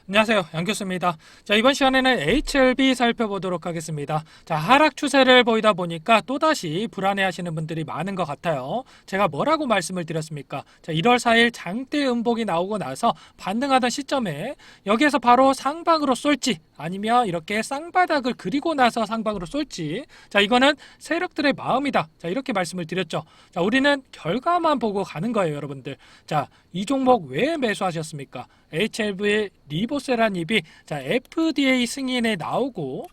안녕하세요, 양 교수입니다. 자, 이번 시간에는 HLB 살펴보도록 하겠습니다. 자, 하락 추세를 보이다 보니까 또다시 불안해하시는 분들이 많은 것 같아요. 제가 뭐라고 말씀을 드렸습니까? 자, 1월 4일 장대 음봉이 나오고 나서 반등하던 시점에 여기에서 바로 상방으로 쏠지 아니면 이렇게 쌍바닥을 그리고 나서 상방으로 쏠지, 자, 이거는 세력들의 마음이다. 자, 이렇게 말씀을 드렸죠. 자, 우리는 결과만 보고 가는 거예요, 여러분들. 자, 이 종목 왜 매수하셨습니까? HLV의 리보세라닙이 자 FDA 승인이 나오고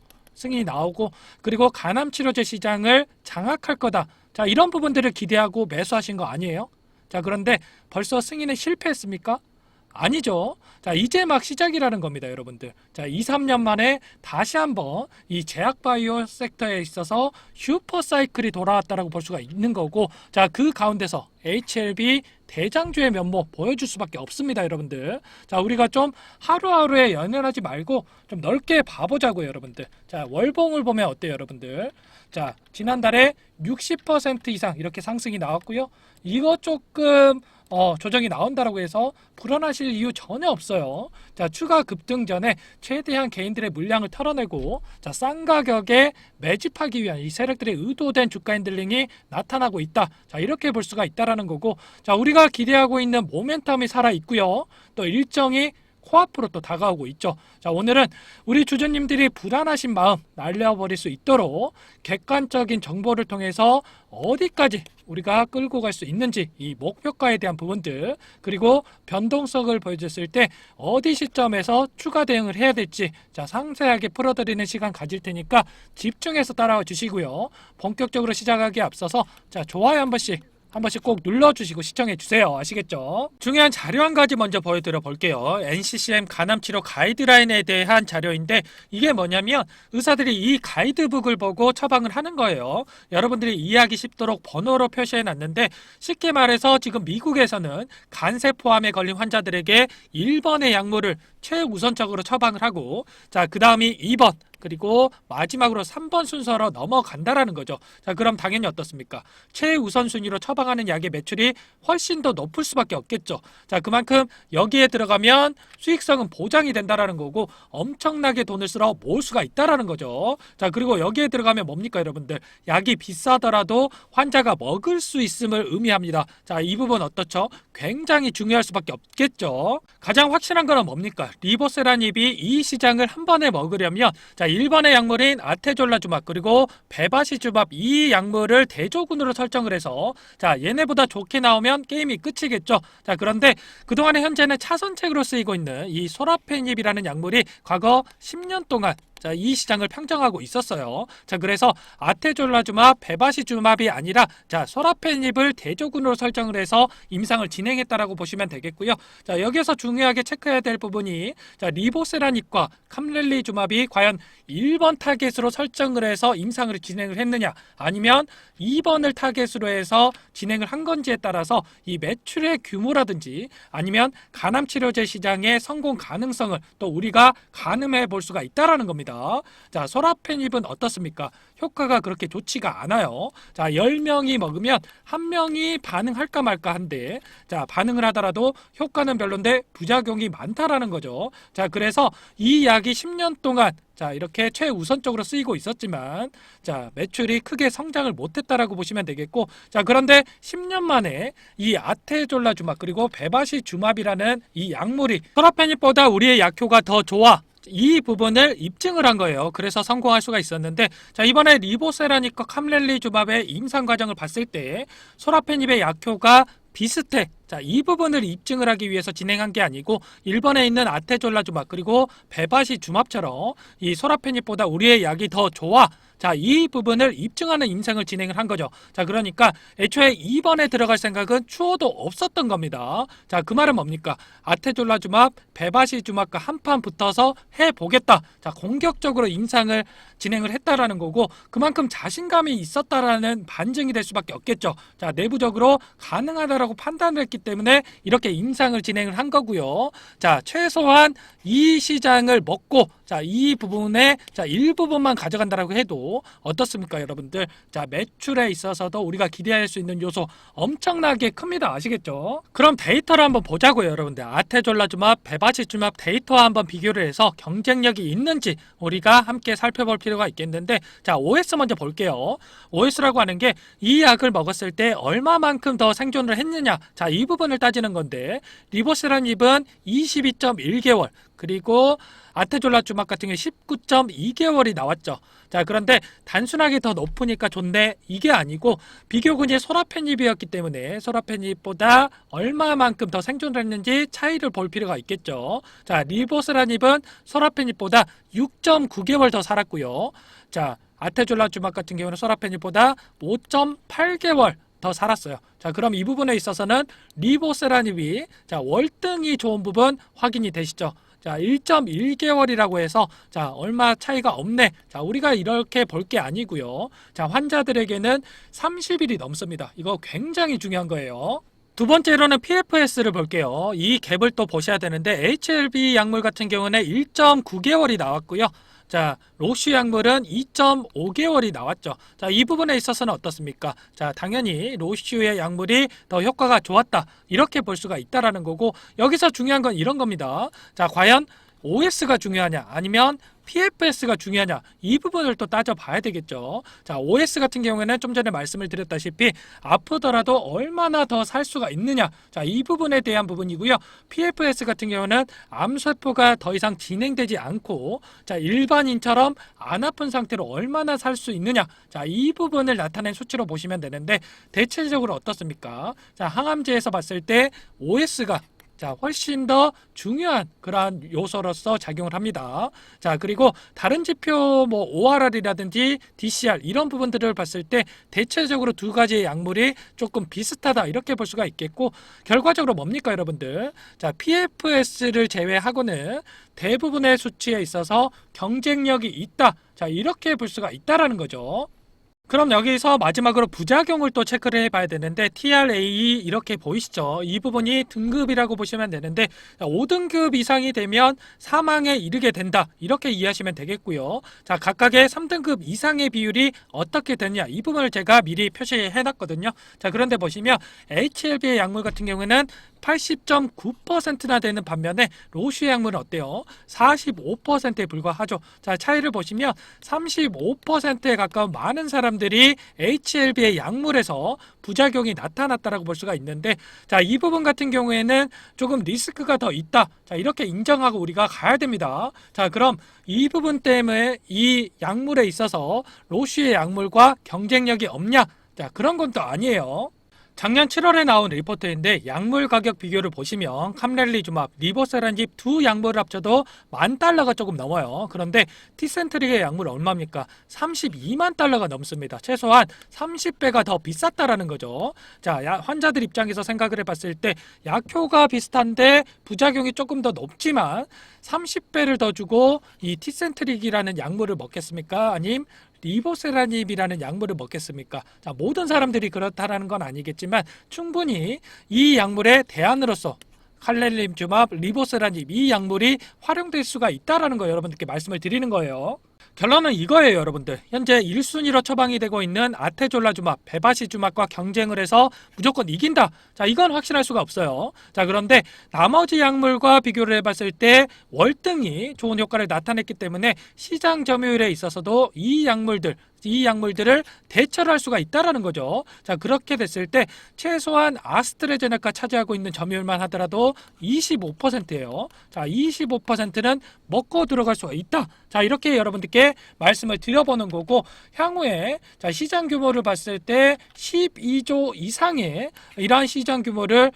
그리고 간암치료제 시장을 장악할 거다. 자, 이런 부분들을 기대하고 매수하신 거 아니에요? 자, 그런데 벌써 승인에 실패했습니까? 아니죠. 자, 이제 막 시작이라는 겁니다, 여러분들. 자, 2, 3년 만에 다시 한번 이 제약바이오 섹터에 있어서 슈퍼사이클이 돌아왔다라고 볼 수가 있는 거고, 자, 그 가운데서 HLB 대장주의 면모 보여줄 수밖에 없습니다, 여러분들. 자, 우리가 좀 하루하루에 연연하지 말고 좀 넓게 봐보자고요, 여러분들. 자, 월봉을 보면 어때요, 여러분들? 자, 지난달에 60% 이상 이렇게 상승이 나왔고요. 이거 조금 조정이 나온다라고 해서 불안하실 이유 전혀 없어요. 자, 추가 급등 전에 최대한 개인들의 물량을 털어내고, 자, 싼 가격에 매집하기 위한 이 세력들의 의도된 주가 핸들링이 나타나고 있다. 자, 이렇게 볼 수가 있다라는 거고, 자, 우리가 기대하고 있는 모멘텀이 살아 있고요. 또 일정이 코앞으로 또 다가오고 있죠. 자, 오늘은 우리 주주님들이 불안하신 마음 날려버릴 수 있도록 객관적인 정보를 통해서 어디까지 우리가 끌고 갈 수 있는지, 이 목표가에 대한 부분들, 그리고 변동성을 보여줬을 때 어디 시점에서 추가 대응을 해야 될지, 자, 상세하게 풀어드리는 시간 가질 테니까 집중해서 따라와 주시고요. 본격적으로 시작하기에 앞서서 자, 좋아요 한 번씩 꼭 눌러주시고 시청해주세요. 아시겠죠? 중요한 자료 한 가지 먼저 보여드려 볼게요. NCCM 간암치료 가이드라인에 대한 자료인데, 이게 뭐냐면 의사들이 이 가이드북을 보고 처방을 하는 거예요. 여러분들이 이해하기 쉽도록 번호로 표시해 놨는데, 쉽게 말해서 지금 미국에서는 간세포암에 걸린 환자들에게 1번의 약물을 최우선적으로 처방을 하고, 자, 그 다음이 2번, 그리고 마지막으로 3번 순서로 넘어간다라는 거죠. 자, 그럼 당연히 어떻습니까? 최우선 순위로 처방하는 약의 매출이 훨씬 더 높을 수밖에 없겠죠. 자, 그만큼 여기에 들어가면 수익성은 보장이 된다라는 거고, 엄청나게 돈을 쓸어 모을 수가 있다라는 거죠. 자, 그리고 여기에 들어가면 뭡니까, 여러분들? 약이 비싸더라도 환자가 먹을 수 있음을 의미합니다. 자, 이 부분 어떻죠? 굉장히 중요할 수밖에 없겠죠. 가장 확실한 건 뭡니까? 리보세라닙이 이 시장을 한 번에 먹으려면, 자, 1번의 약물인 아테졸라주맙 그리고 베바시주맙, 이 약물을 대조군으로 설정을 해서, 자, 얘네보다 좋게 나오면 게임이 끝이겠죠. 자, 그런데 그동안에 현재는 차선책으로 쓰이고 있는 이 소라페닙이라는 약물이 과거 10년 동안, 자, 이 시장을 평정하고 있었어요. 자, 그래서 아테졸라주맙, 베바시주맙이 아니라, 자, 소라페닙을 대조군으로 설정을 해서 임상을 진행했다라고 보시면 되겠고요. 자, 여기서 중요하게 체크해야 될 부분이, 자, 리보세라닙과 캄렐리주맙이 과연 1번 타겟으로 설정을 해서 임상을 진행을 했느냐, 아니면 2번을 타겟으로 해서 진행을 한 건지에 따라서 이 매출의 규모라든지 아니면 간암치료제 시장의 성공 가능성을 또 우리가 가늠해 볼 수가 있다라는 겁니다. 자, 소라페닙은 어떻습니까? 효과가 그렇게 좋지가 않아요. 자, 10명이 먹으면 1명이 반응할까 말까 한데, 자, 반응을 하더라도 효과는 별론데 부작용이 많다라는 거죠. 자, 그래서 이 약이 10년 동안, 자, 이렇게 최우선적으로 쓰이고 있었지만, 자, 매출이 크게 성장을 못했다라고 보시면 되겠고, 자, 그런데 10년 만에 이 아테졸라주맙 그리고 베바시주맙이라는 이 약물이 소라페닙보다 우리의 약효가 더 좋아, 이 부분을 입증을 한 거예요. 그래서 성공할 수가 있었는데, 자, 이번에 리보세라닙과 캄렐리주맙의 임상 과정을 봤을 때 소라페닙의 약효가 비슷해. 자, 이 부분을 입증을 하기 위해서 진행한 게 아니고, 일본에 있는 아테졸라주맙 그리고 베바시주맙처럼 이 소라페닙보다 우리의 약이 더 좋아, 자, 이 부분을 입증하는 임상을 진행을 한 거죠. 자, 그러니까 애초에 2번에 들어갈 생각은 추호도 없었던 겁니다. 자, 그 말은 뭡니까? 아테졸라주맙, 베바시주맙과 한판 붙어서 해보겠다. 자, 공격적으로 임상을 진행을 했다라는 거고, 그만큼 자신감이 있었다라는 반증이 될 수밖에 없겠죠. 자, 내부적으로 가능하다라고 판단을 했기 때문에 이렇게 임상을 진행을 한 거고요. 자, 최소한 이 시장을 먹고, 자, 이 부분에, 자, 일부분만 가져간다라고 해도 하더라도 어떻습니까, 여러분들? 자, 매출에 있어서도 우리가 기대할 수 있는 요소 엄청나게 큽니다. 아시겠죠? 그럼 데이터를 한번 보자고요, 여러분들. 아테졸라주맙, 베바시주맙 데이터와 한번 비교를 해서 경쟁력이 있는지 우리가 함께 살펴볼 필요가 있겠는데, 자, OS 먼저 볼게요. OS라고 하는 게 이 약을 먹었을 때 얼마만큼 더 생존을 했느냐, 자, 이 부분을 따지는 건데, 리보세라닙은 22.1개월, 그리고 아테졸라주맙 같은 경우 19.2개월이 나왔죠. 자, 그런데 단순하게 더 높으니까 좋네, 이게 아니고 비교군이 소라페닙이었기 때문에 소라페닙보다 얼마만큼 더 생존을 했는지 차이를 볼 필요가 있겠죠. 자, 리보세라닙은 소라페닙보다 6.9개월 더 살았고요. 자, 아테졸라주맙 같은 경우는 소라페닙보다 5.8개월 더 살았어요. 자, 그럼 이 부분에 있어서는 리보세라닙이 자, 월등히 좋은 부분 확인이 되시죠. 자, 1.1개월이라고 해서 자, 얼마 차이가 없네. 자, 우리가 이렇게 볼 게 아니고요. 자, 환자들에게는 30일이 넘습니다. 이거 굉장히 중요한 거예요. 두 번째로는 PFS를 볼게요. 이 갭을 또 보셔야 되는데 HLB 약물 같은 경우는 1.9개월이 나왔고요. 자, 로슈 약물은 2.5개월이 나왔죠. 자, 이 부분에 있어서는 어떻습니까? 자, 당연히 로슈의 약물이 더 효과가 좋았다, 이렇게 볼 수가 있다라는 거고, 여기서 중요한 건 이런 겁니다. 자, 과연 OS가 중요하냐 아니면 PFS가 중요하냐, 이 부분을 또 따져봐야 되겠죠. 자, OS 같은 경우에는 좀 전에 말씀을 드렸다시피 아프더라도 얼마나 더 살 수가 있느냐, 자, 이 부분에 대한 부분이고요. PFS 같은 경우는 암세포가 더 이상 진행되지 않고 자, 일반인처럼 안 아픈 상태로 얼마나 살 수 있느냐, 자, 이 부분을 나타낸 수치로 보시면 되는데, 대체적으로 어떻습니까? 자, 항암제에서 봤을 때 OS가 자, 훨씬 더 중요한 그러한 요소로서 작용을 합니다. 자, 그리고 다른 지표 뭐 ORR이라든지 DCR 이런 부분들을 봤을 때 대체적으로 두 가지의 약물이 조금 비슷하다, 이렇게 볼 수가 있겠고, 결과적으로 뭡니까, 여러분들? 자, PFS를 제외하고는 대부분의 수치에 있어서 경쟁력이 있다. 자, 이렇게 볼 수가 있다라는 거죠. 그럼 여기서 마지막으로 부작용을 또 체크를 해봐야 되는데, TRA 이렇게 보이시죠? 이 부분이 등급이라고 보시면 되는데 5등급 이상이 되면 사망에 이르게 된다, 이렇게 이해하시면 되겠고요. 자, 각각의 3등급 이상의 비율이 어떻게 되냐, 이 부분을 제가 미리 표시해 놨거든요. 자, 그런데 보시면 HLB의 약물 같은 경우는 80.9%나 되는 반면에 로슈의 약물은 어때요? 45%에 불과하죠. 자, 차이를 보시면 35%에 가까운 많은 사람들이 HLB의 약물에서 부작용이 나타났다라고 볼 수가 있는데, 자, 이 부분 같은 경우에는 조금 리스크가 더 있다. 자, 이렇게 인정하고 우리가 가야 됩니다. 자, 그럼 이 부분 때문에 이 약물에 있어서 로슈의 약물과 경쟁력이 없냐? 자, 그런 건 또 아니에요. 작년 7월에 나온 리포트인데 약물 가격 비교를 보시면 캄렐리주맙, 리보세라닙 두 약물을 합쳐도 $10,000가 조금 넘어요. 그런데 티센트릭의 약물 얼마입니까? $32만 넘습니다. 최소한 30배가 더 비쌌다라는 거죠. 자, 환자들 입장에서 생각을 해봤을 때 약효가 비슷한데 부작용이 조금 더 높지만 30배를 더 주고 이 티센트릭이라는 약물을 먹겠습니까? 아님 리보세라닙이라는 약물을 먹겠습니까? 자, 모든 사람들이 그렇다라는 건 아니겠지만 충분히 이 약물의 대안으로서 칼렐림주맙, 리보세라닙 이 약물이 활용될 수가 있다라는 거 여러분들께 말씀을 드리는 거예요. 결론은 이거예요, 여러분들. 현재 1순위로 처방이 되고 있는 아테졸라주맙, 베바시주맙과 경쟁을 해서 무조건 이긴다. 자, 이건 확신할 수가 없어요. 자, 그런데 나머지 약물과 비교를 해봤을 때 월등히 좋은 효과를 나타냈기 때문에 시장 점유율에 있어서도 이 약물들을 대처를 할 수가 있다라는 거죠. 자, 그렇게 됐을 때 최소한 아스트라제네카 차지하고 있는 점유율만 하더라도 25%예요. 자, 25%는 먹고 들어갈 수가 있다. 자, 이렇게 여러분들께 말씀을 드려보는 거고, 향후에 자, 시장 규모를 봤을 때 12조 이상의 이러한 시장 규모를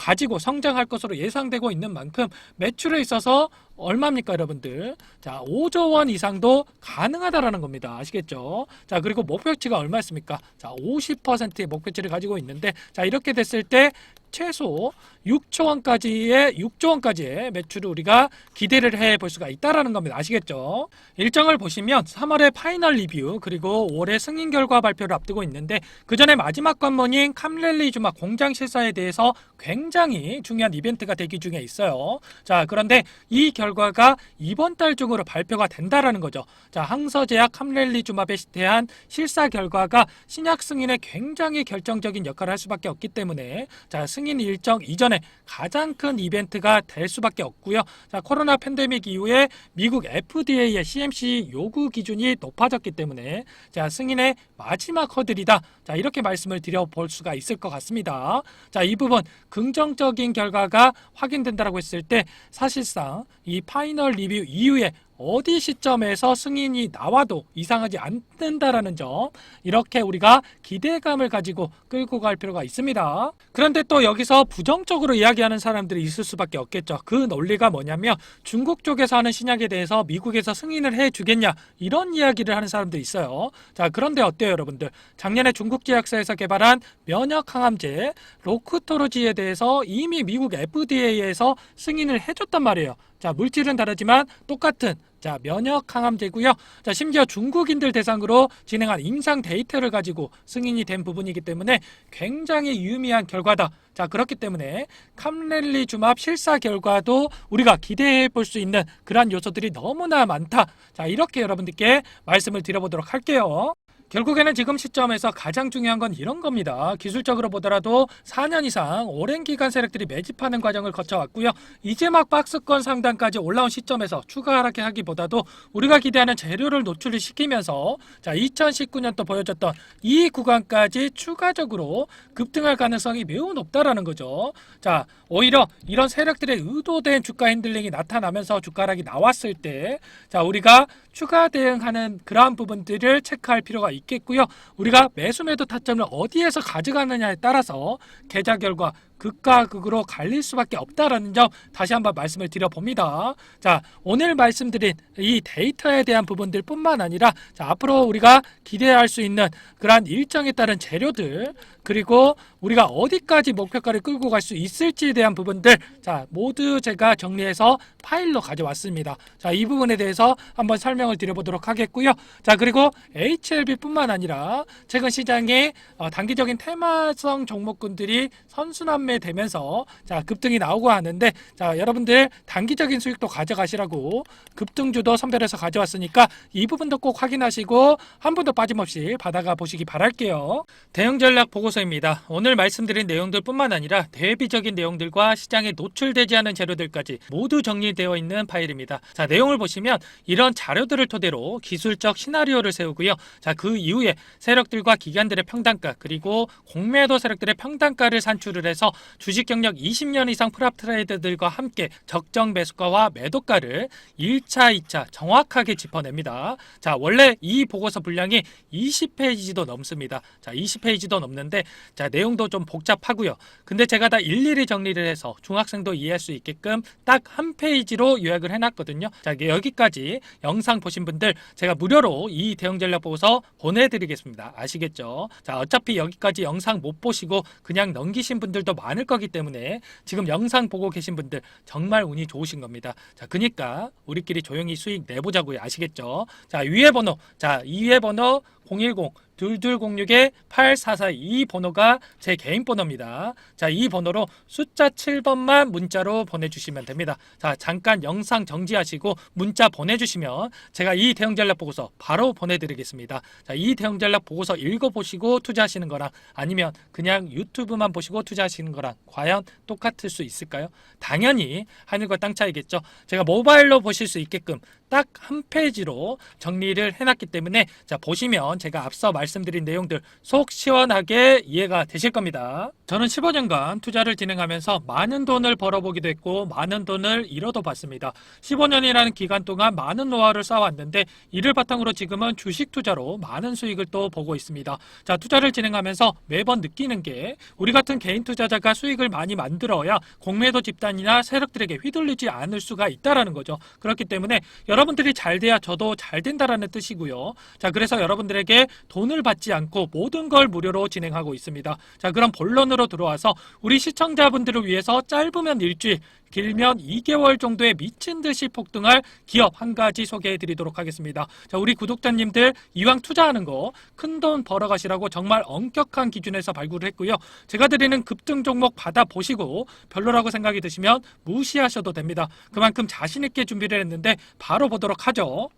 가지고 성장할 것으로 예상되고 있는 만큼 매출에 있어서 얼마입니까, 여러분들? 자, 5조 원 이상도 가능하다라는 겁니다. 아시겠죠? 자, 그리고 목표치가 얼마였습니까? 자, 50%의 목표치를 가지고 있는데, 자, 이렇게 됐을 때 최소 6조 원까지의 매출을 우리가 기대를 해볼 수가 있다라는 겁니다. 아시겠죠? 일정을 보시면 3월에 파이널 리뷰 그리고 올해 승인 결과 발표를 앞두고 있는데 그 전에 마지막 관문인 캄렐리 주막 공장 실사에 대해서 굉장히 중요한 이벤트가 대기 중에 있어요. 자, 그런데 이 결과가 이번 달 중으로 발표가 된다라는 거죠. 자, 항서제약 캄렐리 주막에 대한 실사 결과가 신약 승인에 굉장히 결정적인 역할을 할 수밖에 없기 때문에 자, 승인 일정 이전에 가장 큰 이벤트가 될 수밖에 없고요. 자, 코로나 팬데믹 이후에 미국 FDA의 CMC 요구 기준이 높아졌기 때문에 자, 승인의 마지막 허들이다. 자, 이렇게 말씀을 드려볼 수가 있을 것 같습니다. 자, 이 부분 긍정적인 결과가 확인된다라고 했을 때 사실상 이 파이널 리뷰 이후에 어디 시점에서 승인이 나와도 이상하지 않는다라는 점, 이렇게 우리가 기대감을 가지고 끌고 갈 필요가 있습니다. 그런데 또 여기서 부정적으로 이야기하는 사람들이 있을 수밖에 없겠죠. 그 논리가 뭐냐면 중국 쪽에서 하는 신약에 대해서 미국에서 승인을 해주겠냐, 이런 이야기를 하는 사람들이 있어요. 자, 그런데 어때요 여러분들? 작년에 중국 제약사에서 개발한 면역 항암제 로크토로지에 대해서 이미 미국 FDA에서 승인을 해줬단 말이에요. 자, 물질은 다르지만 똑같은 자, 면역 항암제고요. 자, 심지어 중국인들 대상으로 진행한 임상 데이터를 가지고 승인이 된 부분이기 때문에 굉장히 유의미한 결과다. 자, 그렇기 때문에 캄렐리주맙 실사 결과도 우리가 기대해 볼 수 있는 그러한 요소들이 너무나 많다. 자, 이렇게 여러분들께 말씀을 드려보도록 할게요. 결국에는 지금 시점에서 가장 중요한 건 이런 겁니다. 기술적으로 보더라도 4년 이상 오랜 기간 세력들이 매집하는 과정을 거쳐왔고요. 이제 막 박스권 상단까지 올라온 시점에서 추가 하락하기보다도 우리가 기대하는 재료를 노출을 시키면서 자, 2019년도 보여줬던 이 구간까지 추가적으로 급등할 가능성이 매우 높다라는 거죠. 자, 오히려 이런 세력들의 의도된 주가 핸들링이 나타나면서 주가 하락이 나왔을 때 자, 우리가 추가 대응하는 그러한 부분들을 체크할 필요가 있겠고요. 우리가 매수 매도 타점을 어디에서 가져가느냐에 따라서 계좌 결과 극과 극으로 갈릴 수밖에 없다라는 점 다시 한번 말씀을 드려봅니다. 자, 오늘 말씀드린 이 데이터에 대한 부분들 뿐만 아니라 자, 앞으로 우리가 기대할 수 있는 그러한 일정에 따른 재료들 그리고 우리가 어디까지 목표가를 끌고 갈 수 있을지에 대한 부분들 자, 모두 제가 정리해서 파일로 가져왔습니다. 자, 이 부분에 대해서 한번 설명을 드려보도록 하겠고요. 자, 그리고 HLB 뿐만 아니라 최근 시장에 단기적인 테마성 종목군들이 선순환 되면서 자, 급등이 나오고 하는데 자, 여러분들 단기적인 수익도 가져가시라고 급등주도 선별해서 가져왔으니까 이 부분도 꼭 확인하시고 한 분도 빠짐없이 받아가 보시기 바랄게요. 대응 전략 보고서입니다. 오늘 말씀드린 내용들 뿐만 아니라 대비적인 내용들과 시장에 노출되지 않은 재료들까지 모두 정리되어 있는 파일입니다. 자, 내용을 보시면 이런 자료들을 토대로 기술적 시나리오를 세우고요. 자, 그 이후에 세력들과 기관들의 평단가 그리고 공매도 세력들의 평단가를 산출을 해서 주식 경력 20년 이상 프랍 트레이더들과 함께 적정 매수가와 매도가를 1차, 2차 정확하게 짚어냅니다. 자, 원래 이 보고서 분량이 20페이지도 넘습니다. 자, 20페이지도 넘는데 자, 내용도 좀 복잡하고요. 근데 제가 다 일일이 정리를 해서 중학생도 이해할 수 있게끔 딱 한 페이지로 요약을 해놨거든요. 자, 여기까지 영상 보신 분들 제가 무료로 이 대응 전략 보고서 보내드리겠습니다. 아시겠죠? 자, 어차피 여기까지 영상 못 보시고 그냥 넘기신 분들도 많을 거기 때문에 지금 영상 보고 계신 분들 정말 운이 좋으신 겁니다. 자, 그러니까 우리끼리 조용히 수익 내보자고요. 아시겠죠? 자, 위에 번호, 자, 이 위에 번호 010-2206-8442 이 번호가 제 개인 번호입니다. 자, 이 번호로 숫자 7번만 문자로 보내주시면 됩니다. 자, 잠깐 영상 정지하시고 문자 보내주시면 제가 이 대응 전략 보고서 바로 보내드리겠습니다. 자, 이 대응 전략 보고서 읽어보시고 투자하시는 거랑 아니면 그냥 유튜브만 보시고 투자하시는 거랑 과연 똑같을 수 있을까요? 당연히 하늘과 땅 차이겠죠. 제가 모바일로 보실 수 있게끔 딱 한 페이지로 정리를 해놨기 때문에 자, 보시면 제가 앞서 말씀드린 내용들 속 시원하게 이해가 되실 겁니다. 저는 15년간 투자를 진행하면서 많은 돈을 벌어보기도 했고 많은 돈을 잃어도 봤습니다. 15년이라는 기간 동안 많은 노하우를 쌓아왔는데 이를 바탕으로 지금은 주식 투자로 많은 수익을 또 보고 있습니다. 자, 투자를 진행하면서 매번 느끼는 게 우리 같은 개인 투자자가 수익을 많이 만들어야 공매도 집단이나 세력들에게 휘둘리지 않을 수가 있다라는 거죠. 그렇기 때문에 여러분들이 잘 돼야 저도 잘 된다라는 뜻이고요. 자, 그래서 여러분들에게 돈을 받지 않고 모든 걸 무료로 진행하고 있습니다. 자, 그럼 본론으로 들어와서 우리 시청자분들을 위해서 짧으면 일주일, 길면 2개월 정도의 미친 듯이 폭등할 기업 한 가지 소개해 드리도록 하겠습니다. 자, 우리 구독자님들 이왕 투자하는 거 큰 돈 벌어가시라고 정말 엄격한 기준에서 발굴을 했고요. 제가 드리는 급등 종목 받아보시고 별로라고 생각이 드시면 무시하셔도 됩니다. 그만큼 자신 있게 준비를 했는데 바로 보도록 하죠.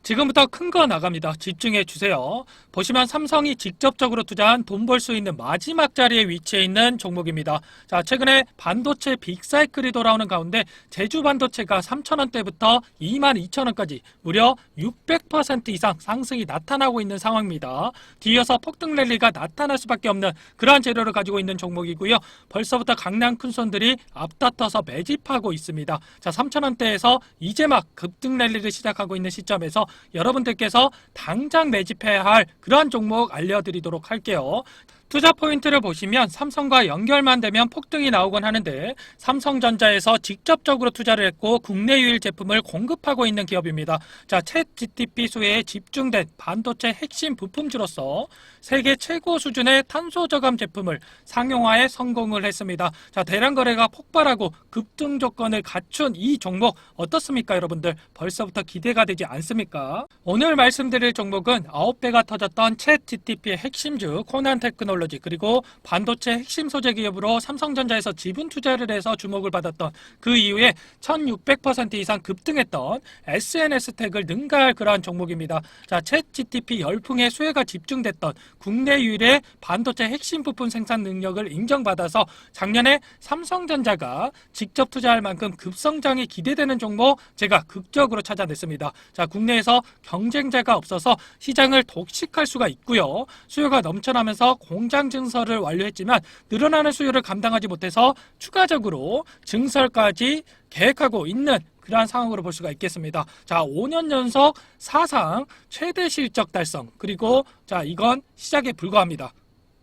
지금부터 큰 거 나갑니다. 집중해 주세요. 보시면 삼성이 직접적으로 투자한 돈 벌 수 있는 마지막 자리에 위치해 있는 종목입니다. 자, 최근에 반도체 빅사이클이 돌아오는 가운데 제주 반도체가 3,000원대부터 22,000원까지 무려 600% 이상 상승이 나타나고 있는 상황입니다. 뒤이어서 폭등 랠리가 나타날 수밖에 없는 그러한 재료를 가지고 있는 종목이고요. 벌써부터 강남 큰손들이 앞다퉈서 매집하고 있습니다. 자, 3,000원대에서 이제 막 급등 랠리를 시작하고 있는 시점에서 여러분들께서 당장 매집해야 할 그러한 종목 알려드리도록 할게요. 투자 포인트를 보시면 삼성과 연결만 되면 폭등이 나오곤 하는데 삼성전자에서 직접적으로 투자를 했고 국내 유일 제품을 공급하고 있는 기업입니다. 자, 챗 GTP 수혜에 집중된 반도체 핵심 부품주로서 세계 최고 수준의 탄소 저감 제품을 상용화에 성공을 했습니다. 자, 대량 거래가 폭발하고 급등 조건을 갖춘 이 종목 어떻습니까, 여러분들? 벌써부터 기대가 되지 않습니까? 오늘 말씀드릴 종목은 9배가 터졌던 챗 GTP의 핵심주 코난 테크놀로지 그리고 반도체 핵심 소재 기업으로 삼성전자에서 지분 투자를 해서 주목을 받았던 그 이후에 1600% 이상 급등했던 SNS텍을 능가할 그러한 종목입니다. 자, 챗 GTP 열풍의 수혜가 집중됐던 국내 유일의 반도체 핵심 부품 생산 능력을 인정받아서 작년에 삼성전자가 직접 투자할 만큼 급성장이 기대되는 종목 제가 극적으로 찾아냈습니다. 자, 국내에서 경쟁자가 없어서 시장을 독식할 수가 있고요. 수요가 넘쳐나면서 공장 증설을 완료했지만 늘어나는 수요를 감당하지 못해서 추가적으로 증설까지 계획하고 있는 그러한 상황으로 볼 수가 있겠습니다. 자, 5년 연속 사상 최대 실적 달성, 그리고 자, 이건 시작에 불과합니다.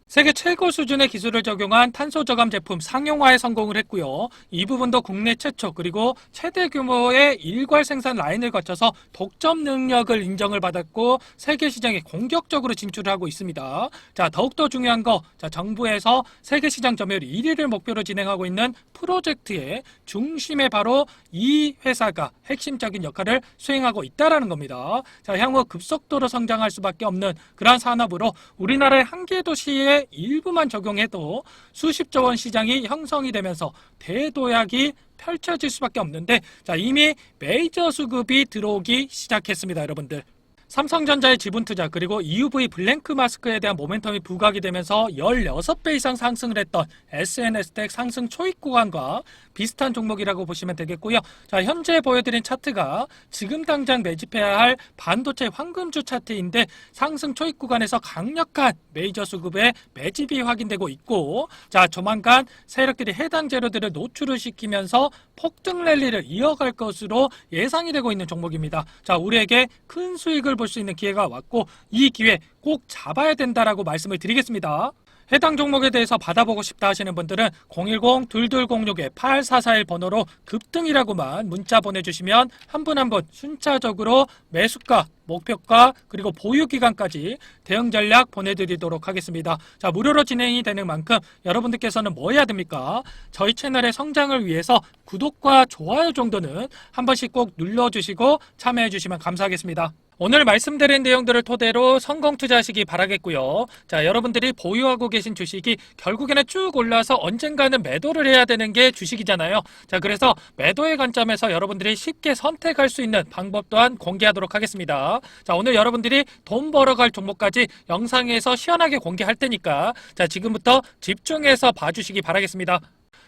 세계 최고 수준의 기술을 적용한 탄소 저감 제품 상용화에 성공을 했고요. 이 부분도 국내 최초 그리고 최대 규모의 일괄 생산 라인을 거쳐서 독점 능력을 인정을 받았고 세계 시장에 공격적으로 진출을 하고 있습니다. 자, 더욱더 중요한 거, 자, 정부에서 세계 시장 점유율 1위를 목표로 진행하고 있는 프로젝트의 중심에 바로 이 회사가 핵심적인 역할을 수행하고 있다라는 겁니다. 자, 향후 급속도로 성장할 수밖에 없는 그러한 산업으로 우리나라의 한 개 도시에 일부만 적용해도 수십조 원 시장이 형성이 되면서 대도약이 펼쳐질 수밖에 없는데, 자, 이미 메이저 수급이 들어오기 시작했습니다, 여러분들. 삼성전자의 지분 투자 그리고 EUV 블랭크 마스크에 대한 모멘텀이 부각이 되면서 16배 이상 상승을 했던 SNS텍 상승 초입 구간과 비슷한 종목이라고 보시면 되겠고요. 자, 현재 보여드린 차트가 지금 당장 매집해야 할 반도체 황금주 차트인데 상승 초입 구간에서 강력한 메이저 수급의 매집이 확인되고 있고, 자, 조만간 세력들이 해당 재료들을 노출을 시키면서 폭등 랠리를 이어갈 것으로 예상이 되고 있는 종목입니다. 자, 우리에게 큰 수익을 볼 수 있는 기회가 왔고 이 기회 꼭 잡아야 된다라고 말씀을 드리겠습니다. 해당 종목에 대해서 받아보고 싶다 하시는 분들은 010-2206-8441 번호로 급등이라고만 문자 보내주시면 한 분 한 분 순차적으로 매수가, 목표가 그리고 보유기간까지 대응 전략 보내드리도록 하겠습니다. 자, 무료로 진행이 되는 만큼 여러분들께서는 뭐 해야 됩니까? 저희 채널의 성장을 위해서 구독과 좋아요 정도는 한 번씩 꼭 눌러주시고 참여해주시면 감사하겠습니다. 오늘 말씀드린 내용들을 토대로 성공 투자하시기 바라겠고요. 자, 여러분들이 보유하고 계신 주식이 결국에는 쭉 올라서 언젠가는 매도를 해야 되는 게 주식이잖아요. 자, 그래서 매도의 관점에서 여러분들이 쉽게 선택할 수 있는 방법 또한 공개하도록 하겠습니다. 자, 오늘 여러분들이 돈 벌어갈 종목까지 영상에서 시원하게 공개할 테니까 자, 지금부터 집중해서 봐주시기 바라겠습니다.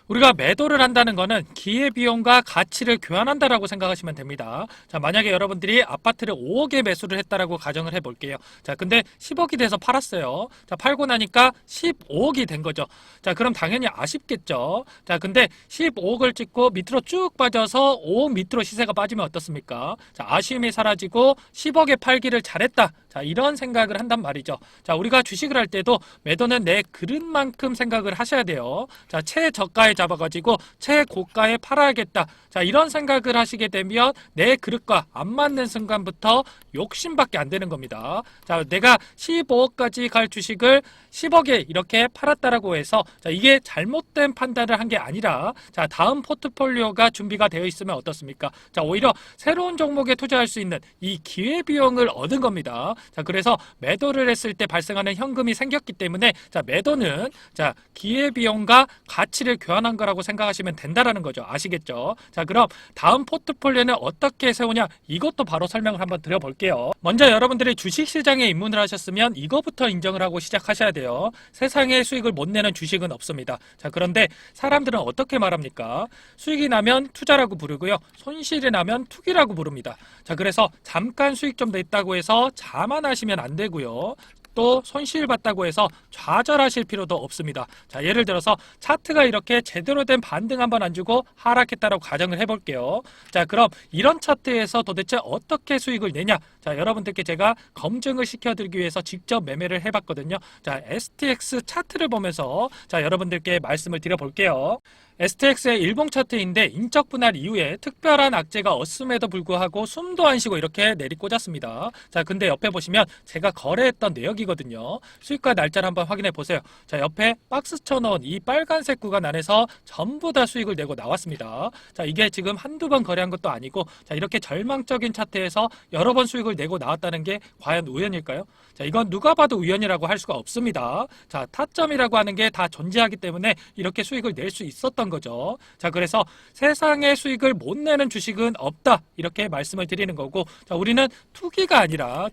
우리가 매도를 한다는 거는 기회비용과 가치를 교환한다라고 생각하시면 됩니다. 자, 만약에 여러분들이 아파트를 5억에 매수를 했다라고 가정을 해볼게요. 자, 근데 10억이 돼서 팔았어요. 자, 팔고 나니까 15억이 된 거죠. 자, 그럼 당연히 아쉽겠죠. 자, 근데 15억을 찍고 밑으로 쭉 빠져서 5억 밑으로 시세가 빠지면 어떻습니까? 자, 아쉬움이 사라지고 10억에 팔기를 잘했다. 자, 자, 이런 생각을 한단 말이죠. 자, 우리가 주식을 할 때도 매도는 내 그릇만큼 생각을 하셔야 돼요. 자, 최저가에 잡아가지고 최고가에 팔아야겠다. 자, 이런 생각을 하시게 되면 내 그릇과 안 맞는 순간부터 욕심밖에 안 되는 겁니다. 자, 내가 15억까지 갈 주식을 10억에 이렇게 팔았다라고 해서 자, 이게 잘못된 판단을 한 게 아니라 자, 다음 포트폴리오가 준비가 되어 있으면 어떻습니까? 자, 오히려 새로운 종목에 투자할 수 있는 이 기회비용을 얻은 겁니다. 자, 그래서 매도를 했을 때 발생하는 현금이 생겼기 때문에 자, 매도는 자, 기회비용과 가치를 교환한 거라고 생각하시면 된다라는 거죠. 아시겠죠? 자, 그럼 다음 포트폴리오는 어떻게 세우냐? 이것도 바로 설명을 한번 드려볼게요. 먼저 여러분들이 주식시장에 입문을 하셨으면 이거부터 인정을 하고 시작하셔야 돼요. 세상에 수익을 못 내는 주식은 없습니다. 자, 그런데 사람들은 어떻게 말합니까? 수익이 나면 투자라고 부르고요. 손실이 나면 투기라고 부릅니다. 자, 그래서 잠깐 수익 좀 냈다고 해서 자만하시면 안 되고요. 또 손실 봤다고 해서 좌절하실 필요도 없습니다. 자, 예를 들어서 차트가 이렇게 제대로 된 반등 한번 안 주고 하락했다라고 가정을 해볼게요. 자, 그럼 이런 차트에서 도대체 어떻게 수익을 내냐? 자, 여러분들께 제가 검증을 시켜드리기 위해서 직접 매매를 해봤거든요. 자, STX 차트를 보면서 자, 여러분들께 말씀을 드려볼게요. STX의 일봉 차트인데 인적 분할 이후에 특별한 악재가 없음에도 불구하고 숨도 안 쉬고 이렇게 내리꽂았습니다. 자, 근데 옆에 보시면 제가 거래했던 내역이거든요. 수익과 날짜를 한번 확인해 보세요. 자, 옆에 박스 쳐놓은 이 빨간색 구간 안에서 전부 다 수익을 내고 나왔습니다. 자, 이게 지금 한두 번 거래한 것도 아니고 자, 이렇게 절망적인 차트에서 여러 번 수익을 내고 나왔다는 게 과연 우연일까요? 자, 이건 누가 봐도 우연이라고 할 수가 없습니다. 자, 타점이라고 하는 게 다 존재하기 때문에 이렇게 수익을 낼 수 있었던 거죠. 자, 그래서 세상에 수익을 못 내는 주식은 없다 이렇게 말씀을 드리는 거고 자, 우리는 투기가 아니라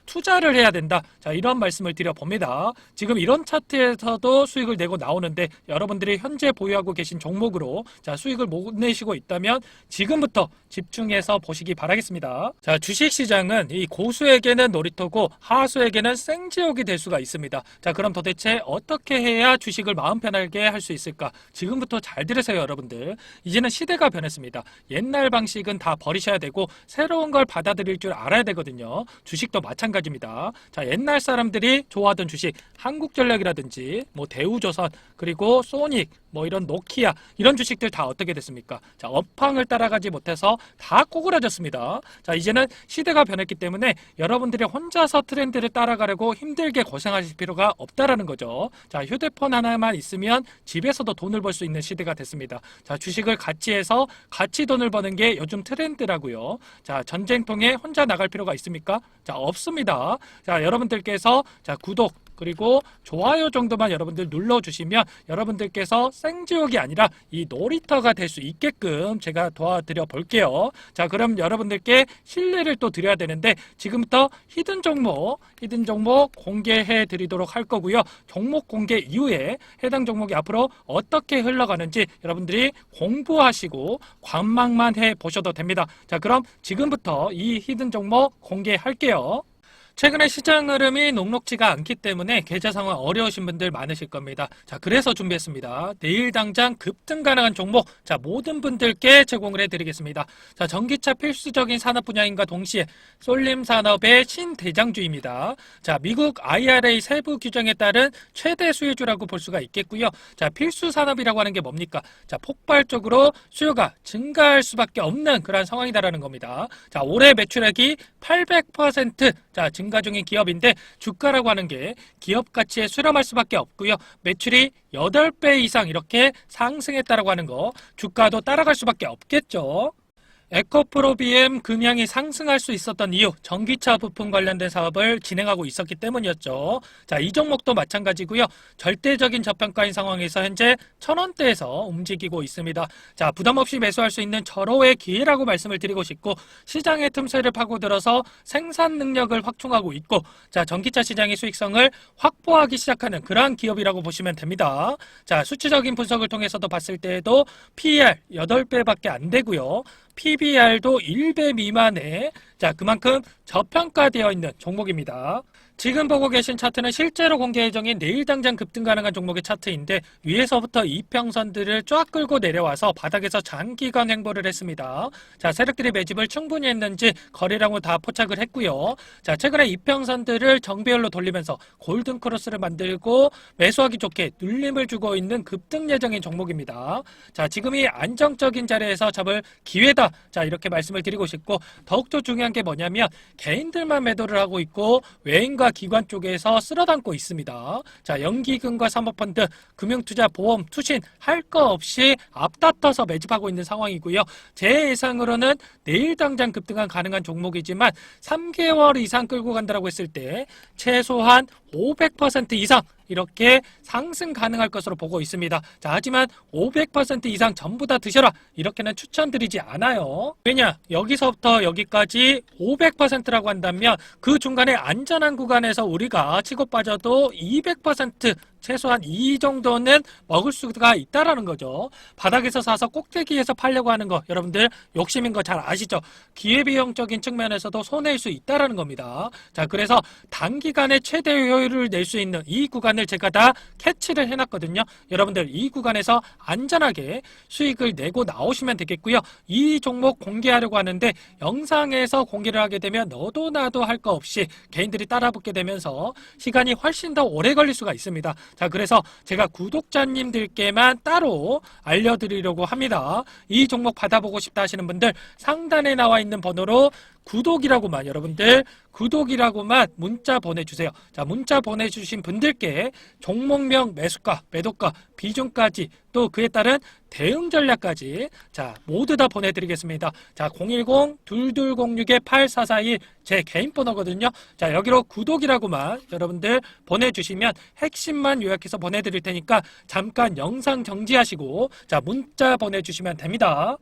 투자를 해야 된다. 자, 이런 말씀을 드려봅니다. 지금 이런 차트에서도 수익을 내고 나오는데 여러분들이 현재 보유하고 계신 종목으로 자, 수익을 못 내시고 있다면 지금부터 집중해서 보시기 바라겠습니다. 자, 주식시장은 이 고수에게는 놀이터고 하수에게는 생지옥이 될 수가 있습니다. 자, 그럼 도대체 어떻게 해야 주식을 마음 편하게 할 수 있을까? 지금부터 잘 들으세요, 여러분들. 이제는 시대가 변했습니다. 옛날 방식은 다 버리셔야 되고 새로운 걸 받아들일 줄 알아야 되거든요. 주식도 마찬가지입니다. 자, 옛날 사람들이 좋아하던 주식 한국전력이라든지 뭐 대우조선 그리고 소닉 뭐 이런 노키아 이런 주식들 다 어떻게 됐습니까? 자, 업황을 따라가지 못해서 다 꼬그라졌습니다. 자, 이제는 시대가 변했기 때문에 여러분들이 혼자서 트렌드를 따라가려고 힘들게 고생하실 필요가 없다라는 거죠. 자, 휴대폰 하나만 있으면 집에서도 돈을 벌 수 있는 시대가 됐습니다. 자, 주식을 같이 해서 같이 돈을 버는 게 요즘 트렌드라고요. 자, 전쟁통에 혼자 나갈 필요가 있습니까? 자, 없습니다. 자, 여러분들께서 자, 구독 그리고 좋아요 정도만 여러분들 눌러주시면 여러분들께서 생지옥이 아니라 이 놀이터가 될 수 있게끔 제가 도와드려 볼게요. 자, 그럼 여러분들께 신뢰를 또 드려야 되는데 지금부터 히든 종목 공개해 드리도록 할 거고요. 종목 공개 이후에 해당 종목이 앞으로 어떻게 흘러가는지 여러분들이 공부하시고 관망만 해 보셔도 됩니다. 자, 그럼 지금부터 이 히든 종목 공개할게요. 최근에 시장 흐름이 녹록지가 않기 때문에 계좌 상황 어려우신 분들 많으실 겁니다. 자, 그래서 준비했습니다. 내일 당장 급등 가능한 종목, 자, 모든 분들께 제공을 해드리겠습니다. 자, 전기차 필수적인 산업 분야인가 동시에 쏠림 산업의 신대장주입니다. 자, 미국 IRA 세부 규정에 따른 최대 수혜주라고 볼 수가 있겠고요. 자, 필수 산업이라고 하는 게 뭡니까? 자, 폭발적으로 수요가 증가할 수밖에 없는 그런 상황이다라는 겁니다. 자, 올해 매출액이 800% 자, 증가 중인 기업인데 주가라고 하는 게 기업 가치에 수렴할 수밖에 없고요. 매출이 8배 이상 이렇게 상승했다라고 하는 거 주가도 따라갈 수밖에 없겠죠. 에코프로 BM 금양이 상승할 수 있었던 이유 전기차 부품 관련된 사업을 진행하고 있었기 때문이었죠. 자, 이 종목도 마찬가지고요. 절대적인 저평가인 상황에서 현재 1,000원대에서 움직이고 있습니다. 자, 부담 없이 매수할 수 있는 절호의 기회라고 말씀을 드리고 싶고 시장의 틈새를 파고들어서 생산 능력을 확충하고 있고 자, 전기차 시장의 수익성을 확보하기 시작하는 그러한 기업이라고 보시면 됩니다. 자, 수치적인 분석을 통해서도 봤을 때에도 PER 8배밖에 안 되고요. PBR도 1배 미만에 자, 그만큼 저평가되어 있는 종목입니다. 지금 보고 계신 차트는 실제로 공개 예정인 내일 당장 급등 가능한 종목의 차트인데 위에서부터 이평선들을 쫙 끌고 내려와서 바닥에서 장기간 횡보를 했습니다. 자, 세력들이 매집을 충분히 했는지 거래량은 다 포착을 했고요. 자, 최근에 이평선들을 정배열로 돌리면서 골든 크로스를 만들고 매수하기 좋게 눌림을 주고 있는 급등 예정인 종목입니다. 자, 지금이 안정적인 자리에서 잡을 기회다. 자, 이렇게 말씀을 드리고 싶고 더욱더 중요한 게 뭐냐면 개인들만 매도를 하고 있고 외인과 기관 쪽에서 쓸어담고 있습니다. 자, 연기금과 사모펀드, 금융투자, 보험, 투신 할 거 없이 앞다퉈서 매집하고 있는 상황이고요. 제 예상으로는 내일 당장 급등한 가능한 종목이지만 3개월 이상 끌고 간다고 했을 때 최소한 500% 이상 이렇게 상승 가능할 것으로 보고 있습니다. 자, 하지만 500% 이상 전부 다 드셔라 이렇게는 추천드리지 않아요. 왜냐? 여기서부터 여기까지 500%라고 한다면 그 중간에 안전한 구간에서 우리가 치고 빠져도 200% 최소한 이 정도는 먹을 수가 있다라는 거죠. 바닥에서 사서 꼭대기에서 팔려고 하는 거 여러분들 욕심인 거 잘 아시죠? 기회비용적인 측면에서도 손해일 수 있다라는 겁니다. 자, 그래서 단기간에 최대 효율을 낼 수 있는 이 구간을 제가 다 캐치를 해놨거든요. 여러분들 이 구간에서 안전하게 수익을 내고 나오시면 되겠고요. 이 종목 공개하려고 하는데 영상에서 공개를 하게 되면 너도 나도 할 거 없이 개인들이 따라붙게 되면서 시간이 훨씬 더 오래 걸릴 수가 있습니다. 자, 그래서 제가 구독자님들께만 따로 알려드리려고 합니다. 이 종목 받아보고 싶다 하시는 분들 상단에 나와 있는 번호로 구독이라고만 여러분들 구독이라고만 문자 보내주세요. 자, 문자 보내주신 분들께 종목명, 매수가, 매도가, 비중까지 또 그에 따른 대응 전략까지 자 모두 다 보내드리겠습니다. 자, 010-2206-8441 제 개인 번호거든요. 자, 여기로 구독이라고만 여러분들 보내주시면 핵심만 요약해서 보내드릴 테니까 잠깐 영상 정지하시고 자 문자 보내주시면 됩니다.